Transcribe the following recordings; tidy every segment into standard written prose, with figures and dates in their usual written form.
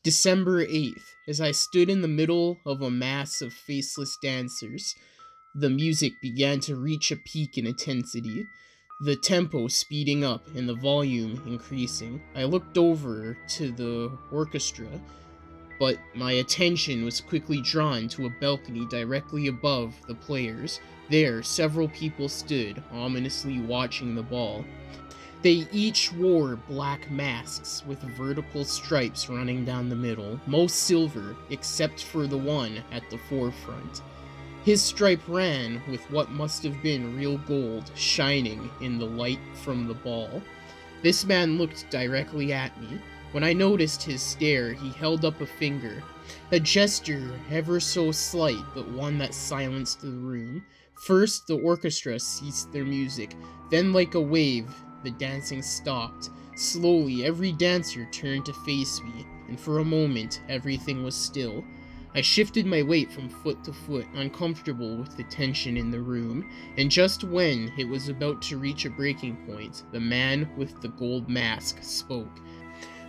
December 8th, as I stood in the middle of a mass of faceless dancers, the music began to reach a peak in intensity, the tempo speeding up and the volume increasing. I looked over to the orchestra, but my attention was quickly drawn to a balcony directly above the players. There, several people stood, ominously watching the ball. They each wore black masks with vertical stripes running down the middle, most silver except for the one at the forefront. His stripe ran with what must have been real gold shining in the light from the ball. This man looked directly at me. When I noticed his stare, he held up a finger, a gesture ever so slight, but one that silenced the room. First, the orchestra ceased their music, then, like a wave, the dancing stopped. Slowly, every dancer turned to face me, and for a moment, everything was still. I shifted my weight from foot to foot, uncomfortable with the tension in the room, and just when it was about to reach a breaking point, the man with the gold mask spoke.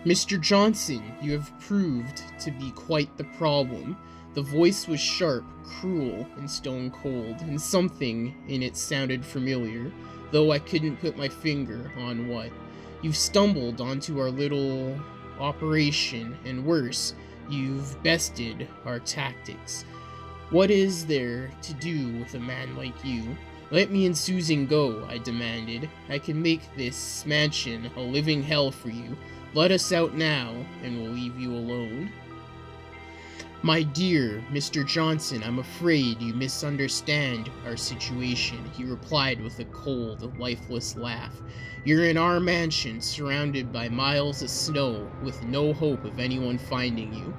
"Mr. Johnson, you have proved to be quite the problem." The voice was sharp, cruel, and stone cold, and something in it sounded familiar, though I couldn't put my finger on what. "You've stumbled onto our little operation, and worse, you've bested our tactics. What is there to do with a man like you? Let me and Susan go," I demanded. "I can make this mansion a living hell for you. Let us out now, and we'll leave you alone." "My dear Mr. Johnson, I'm afraid you misunderstand our situation," he replied with a cold, lifeless laugh. "You're in our mansion, surrounded by miles of snow, with no hope of anyone finding you.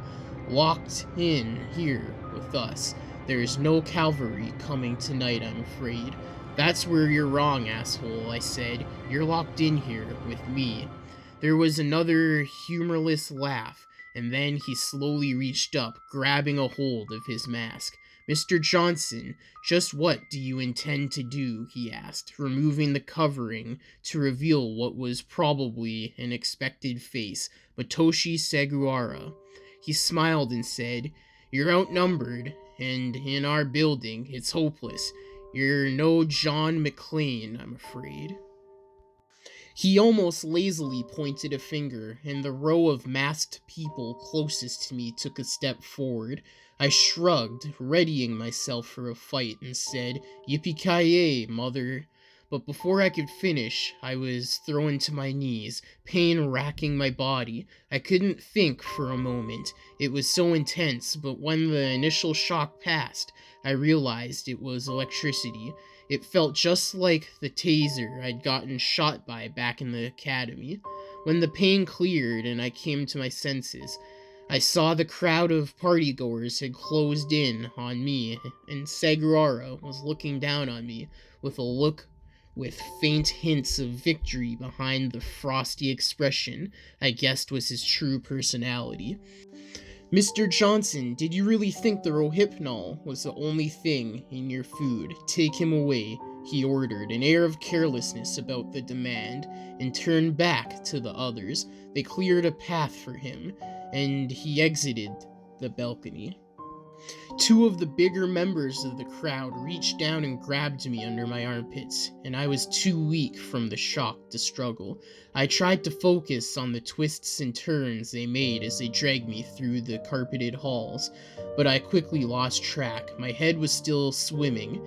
Locked in here with us. There's no cavalry coming tonight, I'm afraid." "That's where you're wrong, asshole," I said. "You're locked in here with me." There was another humorless laugh, and then he slowly reached up, grabbing a hold of his mask. "Mr. Johnson, just what do you intend to do?" he asked, removing the covering to reveal what was probably an expected face, Matoshi Seguara. He smiled and said, "You're outnumbered, and in our building, it's hopeless. You're no John McClane, I'm afraid." He almost lazily pointed a finger, and the row of masked people closest to me took a step forward. I shrugged, readying myself for a fight, and said, "Yippee-ki-yay, mother." But before I could finish, I was thrown to my knees, pain racking my body. I couldn't think for a moment. It was so intense, but when the initial shock passed, I realized it was electricity. It felt just like the taser I'd gotten shot by back in the academy. When the pain cleared and I came to my senses, I saw the crowd of partygoers had closed in on me, and Seguara was looking down on me with a look with faint hints of victory behind the frosty expression I guessed was his true personality. "Mr. Johnson, did you really think the Rohypnol was the only thing in your food? Take him away," he ordered, an air of carelessness about the demand, and turned back to the others. They cleared a path for him, and he exited the balcony. Two of the bigger members of the crowd reached down and grabbed me under my armpits, and I was too weak from the shock to struggle. I tried to focus on the twists and turns they made as they dragged me through the carpeted halls, but I quickly lost track. My head was still swimming,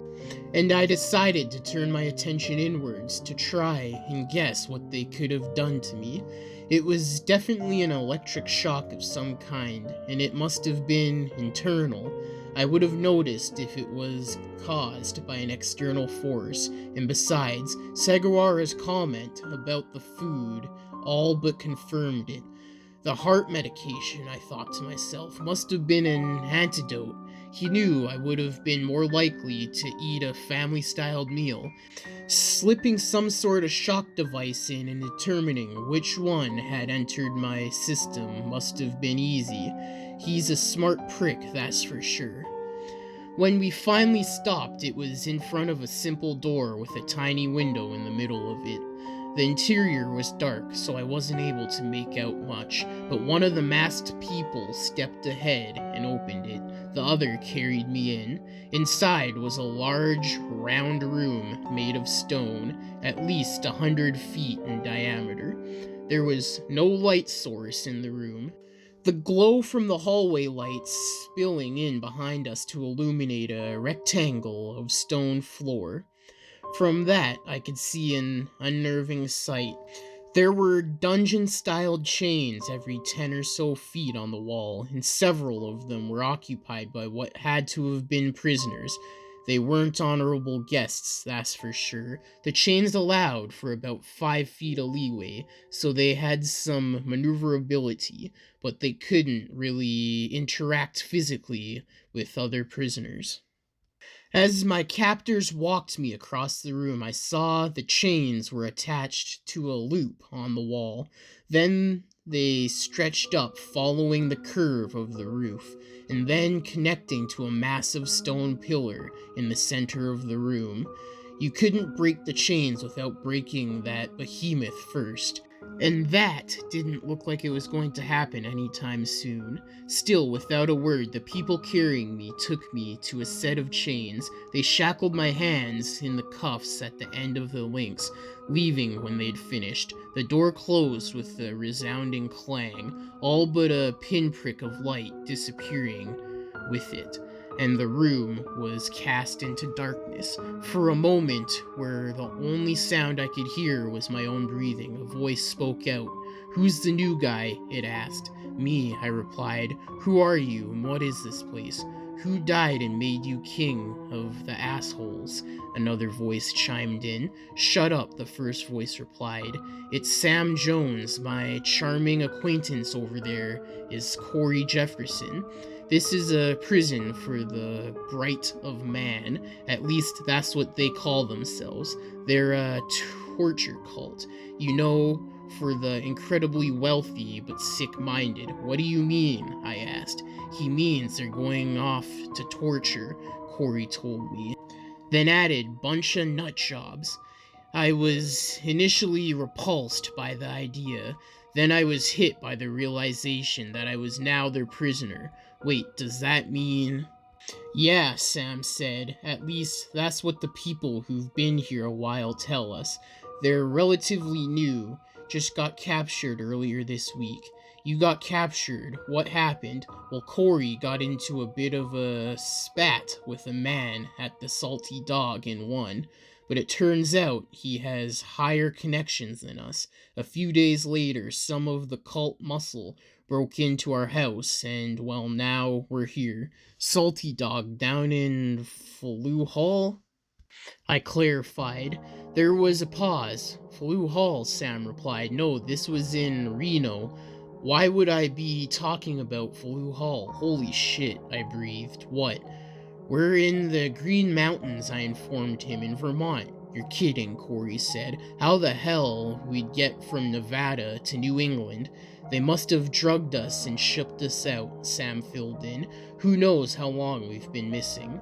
and I decided to turn my attention inwards to try and guess what they could have done to me. It was definitely an electric shock of some kind, and it must have been internal. I would have noticed if it was caused by an external force, and besides, Seguara's comment about the food all but confirmed it. The heart medication, I thought to myself, must have been an antidote. He knew I would have been more likely to eat a family-styled meal. Slipping some sort of shock device in and determining which one had entered my system must have been easy. He's a smart prick, that's for sure. When we finally stopped, it was in front of a simple door with a tiny window in the middle of it. The interior was dark, so I wasn't able to make out much, but one of the masked people stepped ahead and opened it. The other carried me in. Inside was a large, round room made of stone, at least 100 feet in diameter. There was no light source in the room. The glow from the hallway lights spilling in behind us to illuminate a rectangle of stone floor. From that, I could see an unnerving sight. There were dungeon-styled chains every 10 or so feet on the wall, and several of them were occupied by what had to have been prisoners. They weren't honorable guests, that's for sure. The chains allowed for about 5 feet of leeway, so they had some maneuverability, but they couldn't really interact physically with other prisoners. As my captors walked me across the room, I saw the chains were attached to a loop on the wall. Then they stretched up, following the curve of the roof, and then connecting to a massive stone pillar in the center of the room. You couldn't break the chains without breaking that behemoth first. And that didn't look like it was going to happen anytime soon. Still, without a word, the people carrying me took me to a set of chains. They shackled my hands in the cuffs at the end of the links, leaving when they'd finished. The door closed with a resounding clang, all but a pinprick of light disappearing with it, and the room was cast into darkness. For a moment, where the only sound I could hear was my own breathing, a voice spoke out. "Who's the new guy?" it asked. "Me," I replied. "Who are you, and what is this place? Who died and made you king of the assholes?" Another voice chimed in. "Shut up," the first voice replied. "It's Sam Jones. My charming acquaintance over there is Corey Jefferson. This is a prison for the bright of man. At least that's what they call themselves. They're a torture cult. You know, for the incredibly wealthy but sick-minded." "What do you mean?" I asked. "He means they're going off to torture," Corey told me. Then added, "Bunch of nut jobs." I was initially repulsed by the idea. Then I was hit by the realization that I was now their prisoner. "Wait, does that mean—" "Yeah," Sam said. "At least that's what the people who've been here a while tell us. They're relatively new, just got captured earlier this week." "You got captured. What happened?" "Well, Corey got into a bit of a spat with a man at the Salty Dog and won. But it turns out he has higher connections than us. A few days later, some of the cult muscle broke into our house, and, well, now we're here." "Salty Dog down in Fallou Hall?" I clarified. There was a pause. "Fallou Hall," Sam replied. "No, this was in Reno." "Why would I be talking about Fallou Hall? Holy shit," I breathed. "What?" "We're in the Green Mountains," I informed him, "in Vermont." "You're kidding," Corey said. "How the hell we'd get from Nevada to New England?" "They must have drugged us and shipped us out," Sam filled in. "Who knows how long we've been missing."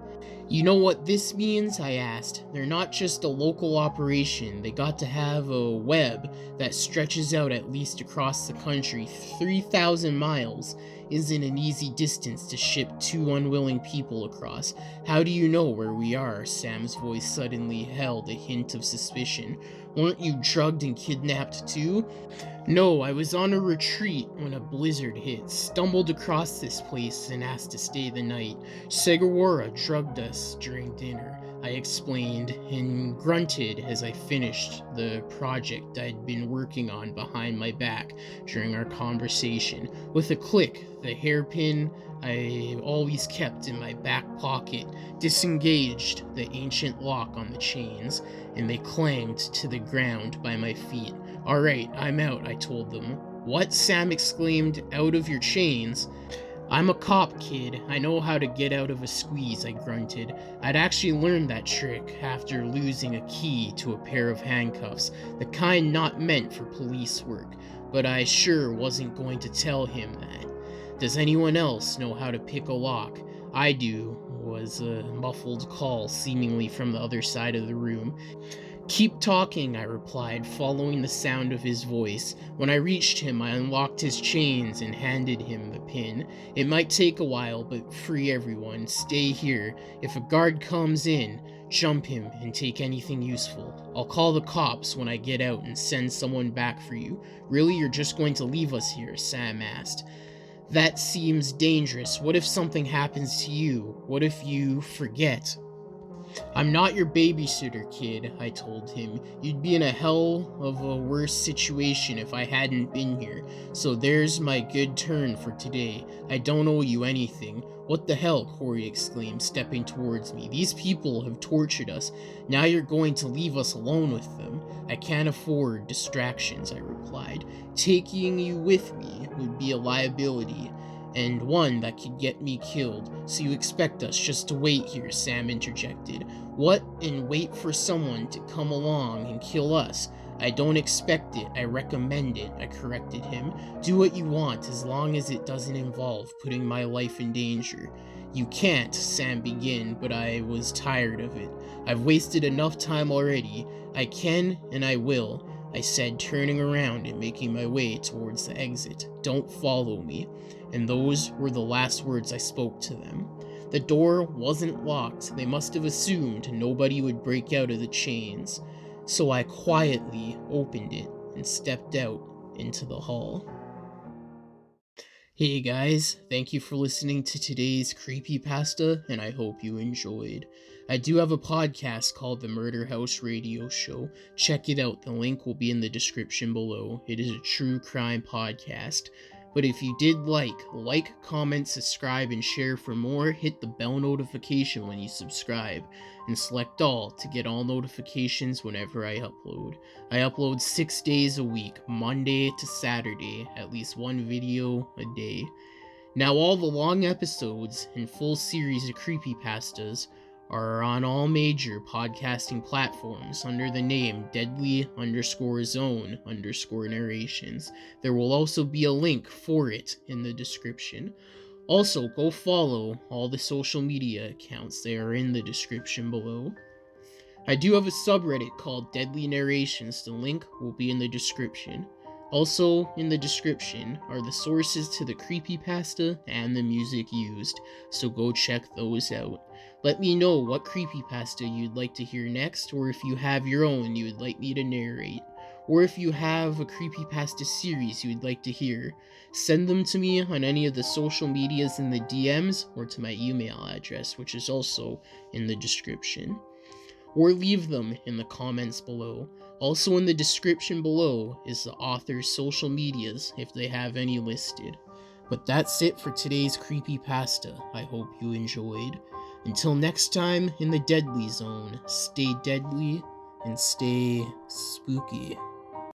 "You know what this means?" I asked. "They're not just a local operation. They got to have a web that stretches out at least across the country. 3,000 miles isn't an easy distance to ship two unwilling people across." "How do you know where we are?" Sam's voice suddenly held a hint of suspicion. "Weren't you drugged and kidnapped too?" "No, I was on a retreat when a blizzard hit, stumbled across this place and asked to stay the night. Segawara drugged us during dinner," I explained, and grunted as I finished the project I'd been working on behind my back during our conversation. With a click, the hairpin I always kept in my back pocket disengaged the ancient lock on the chains, and they clanged to the ground by my feet. "All right, I'm out," I told them. "What?" Sam exclaimed. "Out of your chains?" "I'm a cop, kid. I know how to get out of a squeeze," I grunted. I'd actually learned that trick after losing a key to a pair of handcuffs, the kind not meant for police work, but I sure wasn't going to tell him that. "Does anyone else know how to pick a lock?" "I do," was a muffled call seemingly from the other side of the room. "Keep talking," I replied, following the sound of his voice. When I reached him, I unlocked his chains and handed him the pin. "It might take a while, but free everyone. Stay here. If a guard comes in, jump him and take anything useful. I'll call the cops when I get out and send someone back for you." "Really, you're just going to leave us here?" Sam asked. "That seems dangerous. What if something happens to you? What if you forget?" "I'm not your babysitter, kid," I told him. "You'd be in a hell of a worse situation if I hadn't been here. So there's my good turn for today. I don't owe you anything." "What the hell?" Corey exclaimed, stepping towards me. "These people have tortured us. Now you're going to leave us alone with them?" "I can't afford distractions," I replied. "Taking you with me would be a liability, and one that could get me killed." "So you expect us just to wait here?" Sam interjected. "What, and wait for someone to come along and kill us?" "I don't expect it, I recommend it," I corrected him. "Do what you want as long as it doesn't involve putting my life in danger." "You can't," Sam began, but I was tired of it. "I've wasted enough time already." "I can and I will," I said, turning around and making my way towards the exit. "Don't follow me." And those were the last words I spoke to them. The door wasn't locked. They must have assumed nobody would break out of the chains. So I quietly opened it and stepped out into the hall. Hey guys, thank you for listening to today's Creepypasta, and I hope you enjoyed. I do have a podcast called The Murder House Radio Show. Check it out, the link will be in the description below. It is a true crime podcast. But if you did like, comment, subscribe, and share for more. Hit the bell notification when you subscribe, and select all to get all notifications whenever I upload. I upload 6 days a week, Monday to Saturday, at least one video a day. Now all the long episodes and full series of creepypastas are on all major podcasting platforms under the name deadly_zone_narrations. There will also be a link for it in the description. Also, go follow all the social media accounts. They are in the description below. I do have a subreddit called Deadly Narrations. The link will be in the description. Also in the description are the sources to the creepypasta and the music used, so go check those out. Let me know what creepypasta you'd like to hear next, or if you have your own you would like me to narrate, or if you have a creepypasta series you would like to hear. Send them to me on any of the social medias in the DMs, or to my email address, which is also in the description. Or leave them in the comments below. Also in the description below is the author's social medias if they have any listed. But that's it for today's creepypasta. I hope you enjoyed. Until next time in the Deadly Zone, stay deadly and stay spooky.